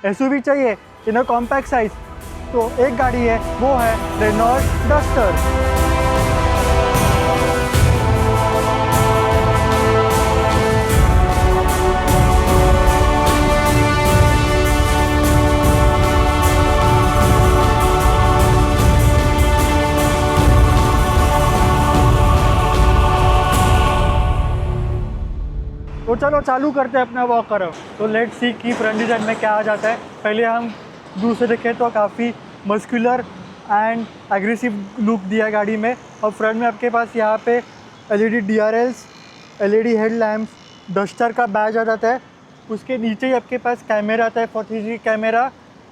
SUV चाहिए इन अ compact size, तो एक गाड़ी है वो है रेनॉल्ट डस्टर। तो चलो चालू करते हैं अपना वॉक करो। तो लेट्स सी कि फ्रंट डिज़ाइन में क्या आ जाता है। पहले हम दूर से देखें तो काफ़ी मस्कुलर एंड एग्रेसिव लुक दिया गाड़ी में। और फ्रंट में आपके पास यहाँ पे LED DRLs, LED headlamps, duster का बैज आ जाता है। उसके नीचे ही आपके पास कैमरा आता है 4G कैमरा।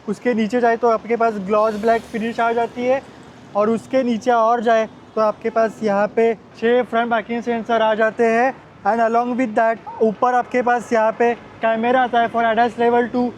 उसके नीचे जाए तो आपके पास ग्लॉस ब्लैक फिनिश आ जाती है। और उसके नीचे और जाए तो आपके पास यहाँ पे 6 फ्रंट पार्किंग सेंसर आ जाते हैं। एंड अलॉन्ग विद दैट ऊपर आपके पास यहाँ पे कैमरा आता है फॉर ADAS लेवल 2,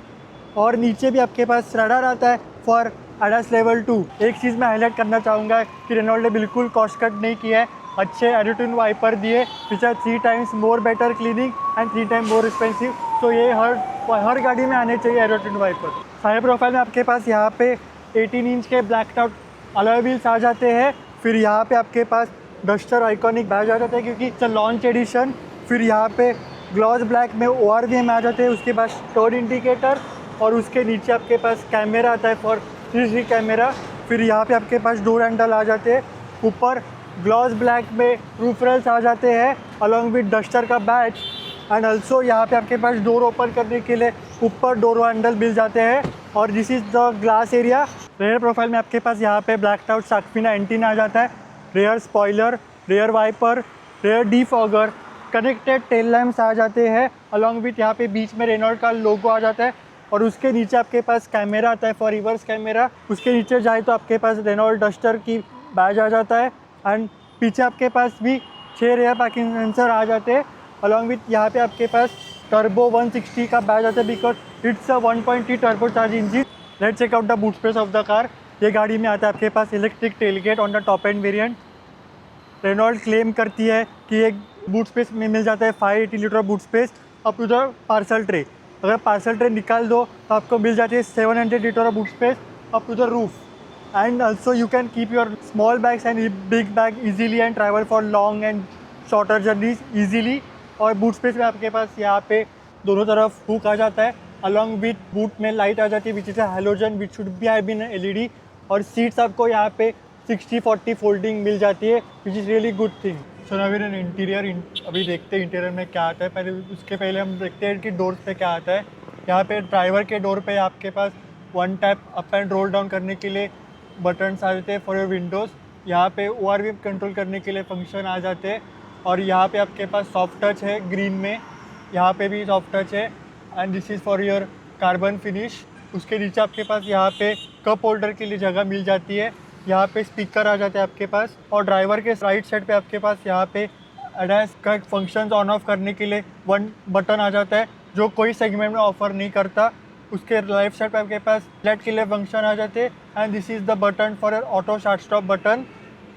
और नीचे भी आपके पास रडार आता है फॉर ADAS लेवल 2। एक चीज़ मैं हाईलाइट करना चाहूँगा कि रेनॉल्ट ने बिल्कुल कॉस्ट कट नहीं किया है, अच्छे एरोटिन वाइपर दिए which are 3 times more better cleaning and 3 time more expensive. तो ये हर गाड़ी में आने चाहिए एरोटिन वाइपर। साइड प्रोफाइल में आपके पास यहाँ पे 18 इंच के ब्लैक आउट अलॉय व्हील्स आ जाते हैं। फिर यहाँ पे आपके पास डस्टर आइकॉनिक बैज आ जाता है क्योंकि इट्स अ लॉन्च एडिशन। फिर यहाँ पे ग्लॉस ब्लैक में ORVM आ जाते हैं। उसके बाद टर्न इंडिकेटर और उसके नीचे आपके पास कैमरा आता है फॉर 3D कैमरा। फिर यहाँ पे आपके पास डोर हैंडल आ जाते हैं। ऊपर ग्लॉस ब्लैक में रूफ रेल्स आ जाते हैं अलॉन्ग विद डस्टर का बैच। एंड ऑल्सो यहाँ पे आपके पास डोर ओपन करने के लिए ऊपर डोर हैंडल मिल जाते हैं। और this is the glass area. Rear profile में आपके पास यहाँ पे black out shark fin antenna आ जाता है, rear spoiler, rear wiper, rear defogger, connected tail lamps आ जाते हैं अलॉन्ग विथ यहाँ पे बीच में रेनॉल्ट का लोगो आ जाता है। और उसके नीचे आपके पास कैमरा आता है फॉर रिवर्स कैमरा। उसके नीचे जाए तो आपके पास रेनॉल्ट डस्टर की बैज आ जाता है। एंड पीछे आपके पास भी 6 रेयर पार्किंग सेंसर आ जाते हैं अलॉन्ग विथ यहाँ पे आपके पास टर्बो 160 का बैज आता है because it's a 1.3 turbo charge engine. Let's check out the boot space of the car. ये गाड़ी में आता है आपके पास electric tailgate on the top end variant. Renault claim करती है कि एक बूट स्पेस में मिल जाता है 580 litre boot space up to the parcel tray. अगर पार्सल ट्रे निकाल दो तो आपको मिल जाती है 700 litre boot space up to the roof. And also you can keep your small bags and big bag easily and travel for long and shorter journeys easily. और boot space में आपके पास यहाँ पे दोनों तरफ हुक आ जाता है अलॉन्ग विथ बूट में लाइट आ जाती है which is a halogen which should be have been LED। और सीट्स आपको यहाँ पे 60-40 फोल्डिंग मिल जाती है which is really good thing. So now in interior अभी देखते हैं इंटीरियर में क्या आता है। पहले उसके पहले हम देखते हैं कि डोर पे क्या आता है। यहाँ पे ड्राइवर के डोर पे आपके पास 1 tap up and roll down करने के लिए बटन्स आ जाते हैं फॉर योर विंडोज़। यहाँ पे ORVM कंट्रोल करने के लिए फंक्शन आ जाते हैं। और यहाँ पे आपके पास सॉफ्ट टच है ग्रीन में, यहाँ पे भी सॉफ्ट टच है and this is for your carbon finish. उसके नीचे आपके पास यहाँ पे कप होल्डर के लिए जगह मिल जाती है। यहाँ पे स्पीकर आ जाते हैं आपके पास। और ड्राइवर के राइट साइड पे आपके पास यहाँ पे ADAS का फंक्शन ऑन ऑफ करने के लिए 1 बटन आ जाता है जो कोई सेगमेंट में ऑफर नहीं करता। उसके लेफ्ट साइड पे आपके पास लाइट के लिए फंक्शन आ जाते हैं and this is the button for auto start stop button.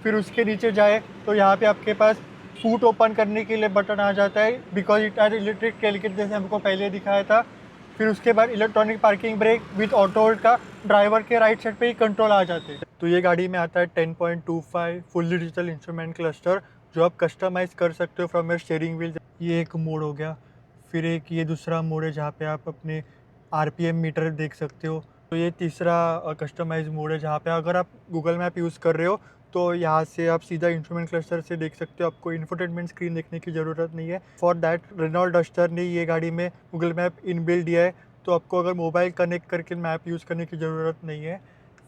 फिर उसके नीचे जाए तो यहाँ पे आपके पास फूट ओपन करने के लिए बटन आ जाता है because it has electric tailgate जैसे हमको पहले दिखाया था। फिर उसके बाद electronic parking brake with auto hold का ड्राइवर के राइट साइड पे ही कंट्रोल आ जाते हैं। तो ये गाड़ी में आता है 10.25 फुल्ली डिजिटल इंस्ट्रूमेंट क्लस्टर जो आप कस्टमाइज़ कर सकते हो फ्रॉम योर स्टीयरिंग व्हील। ये एक मोड हो गया। फिर एक ये दूसरा मोड है जहाँ पे आप अपने RPM मीटर देख सकते हो। तो ये तीसरा कस्टमाइज मोड है जहाँ पे अगर आप गूगल मैप यूज़ कर रहे हो तो यहाँ से आप सीधा इंस्ट्रूमेंट क्लस्टर से देख सकते हो, आपको इंफोटेनमेंट स्क्रीन देखने की ज़रूरत नहीं है। फॉर दैट रेनॉल्ट डस्टर ने ये गाड़ी में गूगल मैप इनबिल्ट दिया है, तो आपको अगर मोबाइल कनेक्ट करके मैप यूज़ करने की ज़रूरत नहीं है।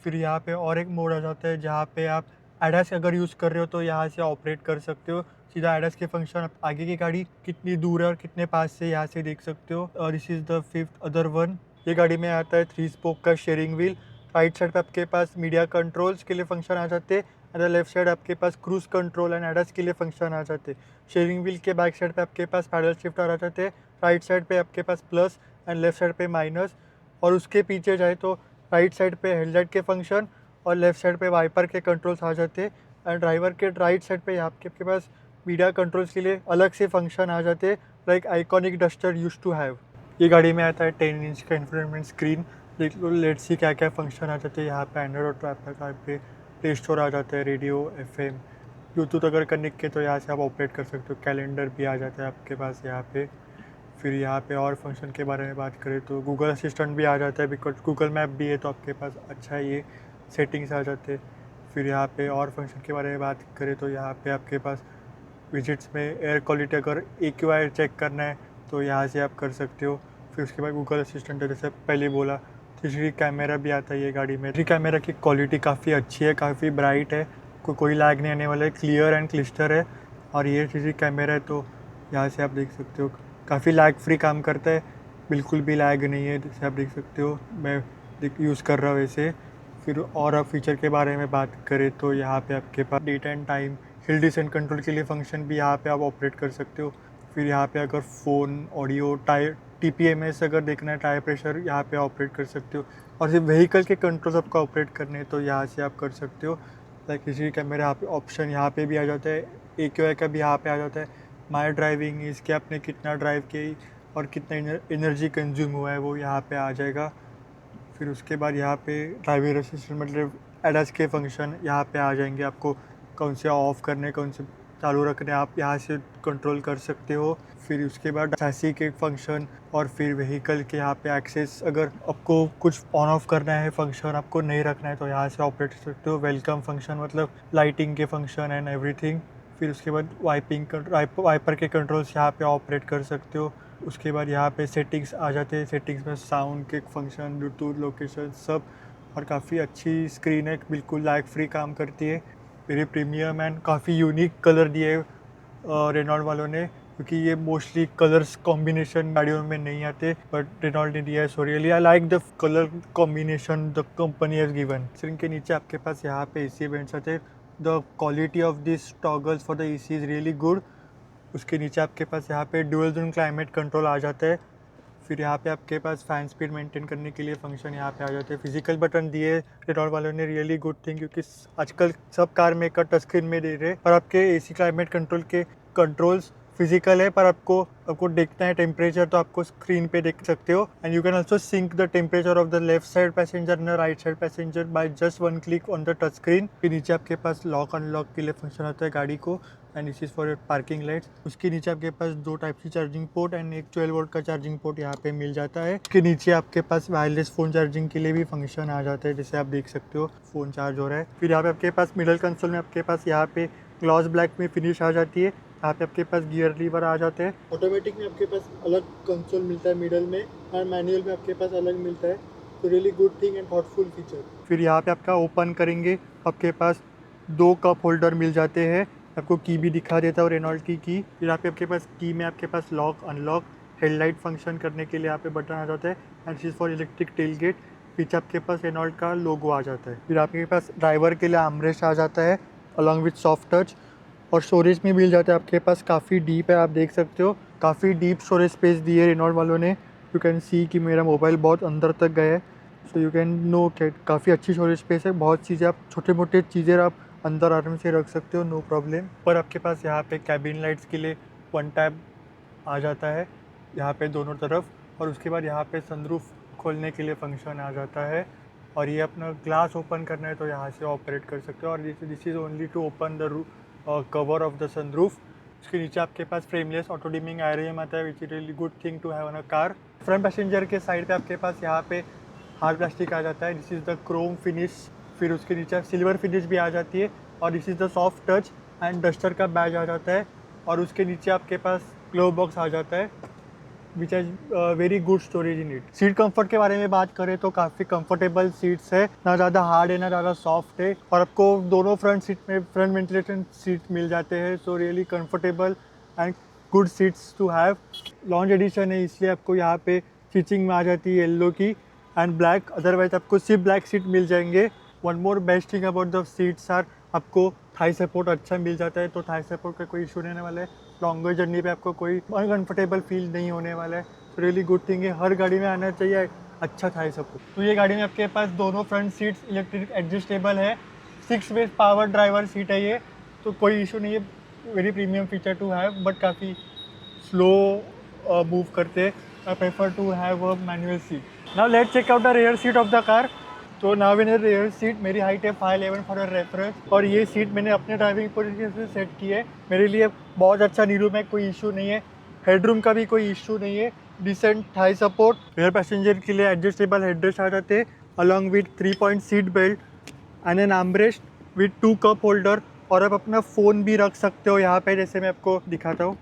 फिर यहाँ पे और एक मोड आ जाता है जहाँ पे आप ADAS अगर यूज़ कर रहे हो तो यहाँ से ऑपरेट कर सकते हो सीधा ADAS के फंक्शन। आप आगे की गाड़ी कितनी दूर है और कितने पास से यहाँ से देख सकते हो। और this is the 5th other one. ये गाड़ी में आता है 3 स्पोक का शेयरिंग व्हील। राइट साइड पे आपके पास मीडिया कंट्रोल्स के लिए फंक्शन आ जाते हैं एंड लेफ्ट साइड आपके पास क्रूज कंट्रोल एंड ADAS के लिए फंक्शन आ जाते हैं। शेयरिंग व्हील के बैक साइड पे आपके पास पैडल शिफ्टर आ जाते हैं। राइट साइड पे आपके पास प्लस एंड लेफ्ट साइड पे माइनस। और उसके पीछे जाए तो राइट साइड पे हेडलाइट के फंक्शन और लेफ्ट साइड पे वाइपर के कंट्रोल्स आ जाते हैं। एंड ड्राइवर के राइट साइड पे आपके पास मीडिया कंट्रोल्स के लिए अलग से फंक्शन आ जाते हैं like iconic Duster used to have. ये गाड़ी में आता है 10 इंच का इंफोटेनमेंट स्क्रीन। देख लो, लेट्स सी क्या क्या फंक्शन आ जाते हैं यहाँ पे। Android Auto, Apple CarPlay, Play Store आ जाता है, रेडियो, एफएम, ब्लूटूथ अगर कनेक्ट किए तो यहाँ से आप ऑपरेट कर सकते हो। कैलेंडर भी आ जाता है आपके पास यहाँ पे। फिर यहाँ पे और फंक्शन के बारे में बात करें तो गूगल असिस्टेंट भी आ जाता है, बिकॉज गूगल मैप भी है तो आपके पास अच्छा ये सेटिंग्स आ जाते हैं। फिर यहाँ पे और फंक्शन के बारे में बात करें तो यहाँ पे आपके पास विजिट्स में एयर क्वालिटी अगर AQI चेक करना है तो यहाँ से आप कर सकते हो। फिर उसके बाद गूगल असिस्टेंट है, जैसे पहले बोला। 3D कैमरा भी आता है ये गाड़ी में। 3D कैमरा की क्वालिटी काफ़ी अच्छी है, काफ़ी ब्राइट है, कोई लैग नहीं आने वाला है, क्लियर एंड क्लिस्टर है। और ये 3D कैमरा है तो यहाँ से आप देख सकते हो काफ़ी लैग फ्री काम करता है, बिल्कुल भी लैग नहीं है, जैसे आप देख सकते हो। मैं यूज़ कर रहा हूँ वैसे। फिर और आप फीचर के बारे में बात करें तो यहाँ पे आपके पास date and time, hill descent control के लिए फंक्शन भी यहाँ पे आप ऑपरेट कर सकते हो। फिर यहाँ पे अगर फ़ोन, ऑडियो, टायर, TPMS अगर देखना है, टायर प्रेशर, यहाँ पे ऑपरेट कर सकते हो। और सिर्फ व्हीकल के कंट्रोल आपको ऑपरेट करने हैं तो यहाँ से आप कर सकते हो। लाइक किसी कैमरे यहाँ पे ऑप्शन यहाँ पे भी आ जाता है, AQI का भी यहाँ पे आ जाता है, माई ड्राइविंग, इसके आपने कितना ड्राइव की और कितना एनर्जी कंज्यूम हुआ है वो यहाँ पे आ जाएगा। फिर उसके बाद यहाँ पे ड्राइवर असिस्टेंट मतलब ADAS के फंक्शन यहाँ पे आ जाएंगे। आपको कौन से ऑफ़ करने, कौन से चालू रखने, आप यहाँ से कंट्रोल कर सकते हो। फिर उसके बाद चैसी के फंक्शन और फिर व्हीकल के यहाँ पे एक्सेस, अगर आपको कुछ ऑन ऑफ करना है फंक्शन, आपको नहीं रखना है तो यहाँ से ऑपरेट कर सकते हो। वेलकम फंक्शन मतलब लाइटिंग के फंक्शन एंड एवरीथिंग। फिर उसके बाद वाइपर के कंट्रोल्स यहाँ पे ऑपरेट कर सकते हो। उसके बाद यहाँ पे सेटिंग्स आ जाते हैं, सेटिंग्स में साउंड के फंक्शन, ब्लूटूथ, लोकेशन सब। और काफ़ी अच्छी स्क्रीन है, बिल्कुल लैग फ्री काम करती है। वेरी प्रीमियम एंड काफ़ी यूनिक कलर दिए रेनॉल्ट वालों ने, क्योंकि ये मोस्टली कलर्स कॉम्बिनेशन गाड़ियों में नहीं आते, बट रेनॉल्ट ने दिया है। So really I like the colour combination the company has given. Screen के नीचे आपके पास यहाँ पे AC वेंट्स आते हैं। The quality of this toggles for the AC is really good. उसके नीचे आपके पास यहाँ पे ड्यूअल जोन क्लाइमेट कंट्रोल आ जाता है। फिर यहाँ पे आपके पास फैन स्पीड मेंटेन करने के लिए फंक्शन यहाँ पे आ जाते हैं। फिजिकल बटन दिए रेनॉल्ट वालों ने, रियली गुड थिंग, क्योंकि आजकल सब कार मेकर टच स्क्रीन में दे रहे हैं, पर आपके AC क्लाइमेट कंट्रोल के कंट्रोल्स फिजिकल है, पर आपको देखना है टेम्परेचर तो आपको स्क्रीन पे देख सकते हो। And you can also sync the temperature of the left side passenger and right side passenger by just 1 click on the touch screen. फिर नीचे आपके पास लॉक अनलॉक के लिए फंक्शन आता है गाड़ी को, and this is for your parking lights. उसके नीचे आपके पास 2 type C charging port and एक 12 वोल्ट का चार्जिंग पोर्ट यहाँ पे मिल जाता है। उसके नीचे आपके पास वायरलेस फ़ोन चार्जिंग के लिए भी फंक्शन आ जाता है, जैसे आप देख सकते हो फ़ोन चार्ज हो रहा है। फिर यहाँ पे आपके पास मिडल कंसोल में आपके पास यहाँ पे ग्लॉस ब्लैक में फिनिश आ जाती है। यहाँ पे आपके पास गियर लीवर आ जाते हैं। ऑटोमेटिक में आपके पास अलग कंसोल मिलता है मिडल में, और मैनुअल में आपके पास अलग मिलता है। तो really good thing and thoughtful feature. फिर यहाँ पे आपका ओपन करेंगे, आपके पास 2 कप होल्डर मिल जाते हैं। आपको की भी दिखा देता हूँ, रेनॉल्ट की। फिर यहाँ पे आपके पास की में आपके पास लॉक अनलॉक, हेडलाइट फंक्शन करने के लिए यहाँ पे बटन आ जाता है, and this is for electric tailgate. पीछे आपके पास रेनॉल्ट का लोगो आ जाता है। फिर आपके पास ड्राइवर के लिए आर्मरेस्ट आ जाता है अलॉन्ग विथ सॉफ्ट टच, और स्टोरेज में मिल जाता है आपके पास, काफ़ी डीप है, आप देख सकते हो काफ़ी डीप स्टोरेज स्पेस दी है रेनॉल्ट वालों ने। यू कैन सी कि मेरा मोबाइल बहुत अंदर तक गया है, सो यू कैन नो कि काफ़ी अच्छी स्टोरेज स्पेस है। बहुत चीज़ें आप छोटे मोटे चीज़ें आप अंदर आराम से रख सकते हो, नो प्रॉब्लम। पर आपके पास यहाँ पे कैबिन लाइट्स के लिए 1 टैब आ जाता है यहाँ पे दोनों तरफ, और उसके बाद यहाँ पे सनरूफ खोलने के लिए फंक्शन आ जाता है। और ये अपना ग्लास ओपन करना है तो यहाँ से ऑपरेट कर सकते हो, और this is only to open the cover of the sunroof. उसके नीचे आपके पास फ्रेमलेस ऑटो डिमिंग IRM आता है, which is really good thing to have on a car. Front passenger के साइड पे आपके पास यहाँ पे हार्ड प्लास्टिक आ जाता है, this is the Chrome finish. फिर उसके नीचे सिल्वर फिनिश भी आ जाती है, और this is the soft touch and duster का बैज आ जाता है। और उसके नीचे आपके पास ग्लोव बॉक्स आ जाता है, which has very good storage in it. Seat comfort के बारे में बात करें तो काफ़ी कंफर्टेबल सीट्स है, ना ज़्यादा हार्ड है ना ज़्यादा सॉफ्ट है, और आपको दोनों फ्रंट सीट में फ्रंट वेंटिलेशन सीट मिल जाते हैं। So really comfortable and good seats to have. Launch edition है इसलिए आपको यहाँ पे स्टिचिंग में आ जाती है येलो की एंड ब्लैक, अदरवाइज आपको सिर्फ ब्लैक सीट मिल जाएंगे। One more best thing about the seats are, आपको थाई सपोर्ट अच्छा मिल जाता है, तो थाई सपोर्ट का कोई इशू नहीं होने वाला है। लॉन्गर जर्नी पे आपको कोई अनकंफर्टेबल फील नहीं होने वाला है। तो रियली गुड थिंग है, हर गाड़ी में आना चाहिए अच्छा थाई सपोर्ट। तो ये गाड़ी में आपके पास दोनों फ्रंट सीट्स इलेक्ट्रिक एडजस्टेबल है, 6 वे पावर ड्राइवर सीट है ये, तो कोई इशू नहीं है। Very premium feature to have, but काफ़ी स्लो मूव करते हैं। I prefer to have a manual seat. Now let's check out the rear seat of the car. तो नाउ इन रेयर सीट मेरी हाइट है 5'11" for reference, और ये seat मैंने अपने ड्राइविंग पोजीशन से सेट की है। मेरे लिए बहुत अच्छा नी रूम है, कोई इशू नहीं है। हेडरूम का भी कोई इशू नहीं है। Decent thigh support. Rear passenger के लिए एडजस्टेबल हेडरेस्ट आ जाते हैं along with 3-point seat belt and an armrest with 2 cup holder, और आप अपना फ़ोन भी रख सकते हो यहाँ पे, जैसे मैं आपको दिखाता हूँ।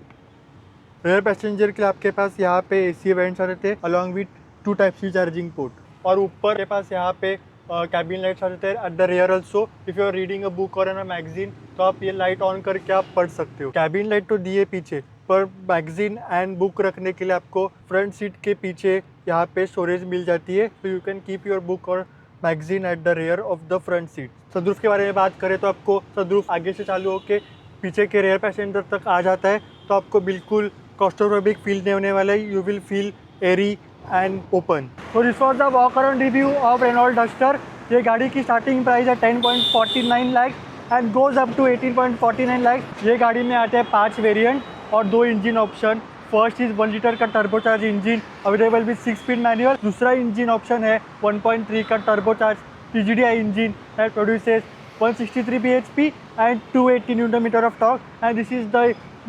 रेयर पैसेंजर के लिए आपके पास यहाँ पे AC वेंट्स आ जाते हैं along with 2 Type-C charging port, और ऊपर के पास यहाँ पे कैबिन लाइट्स आ जाते हैं at the rear also. If you are reading a book और एन अ मैगजीन तो आप ये लाइट ऑन करके आप पढ़ सकते हो। कैबिन लाइट तो दिए पीछे, पर मैगजीन एंड बुक रखने के लिए आपको फ्रंट सीट के पीछे यहाँ पे स्टोरेज मिल जाती है, तो you can keep your book और magazine at the rear of the front seat. Sunroof के बारे में बात करें तो आपको सनरूफ आगे से चालू होकर पीछे के रेयर पैसेंजर तक आ जाता है, तो आपको बिल्कुल क्लॉस्ट्रोफोबिक फील नहीं होने वाला है। You will feel airy and open. तो this was the walk around review of Renault Duster. ये गाड़ी की स्टार्टिंग प्राइस है 10.49 lakh and goes up to 18.49 lakh. ये गाड़ी में आते हैं 5 वेरिएंट और 2 engine option. First is 1 litre का turbocharge engine available with 6 speed manual. दूसरा इंजन ऑप्शन है 1.3 का turbocharge TGDI engine that produces 163 bhp and 280 Newton meter of torque, and this is the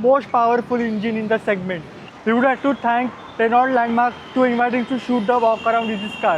most powerful engine in the segment. We would like to thank Renault Landmark to inviting to shoot the walk around in this car.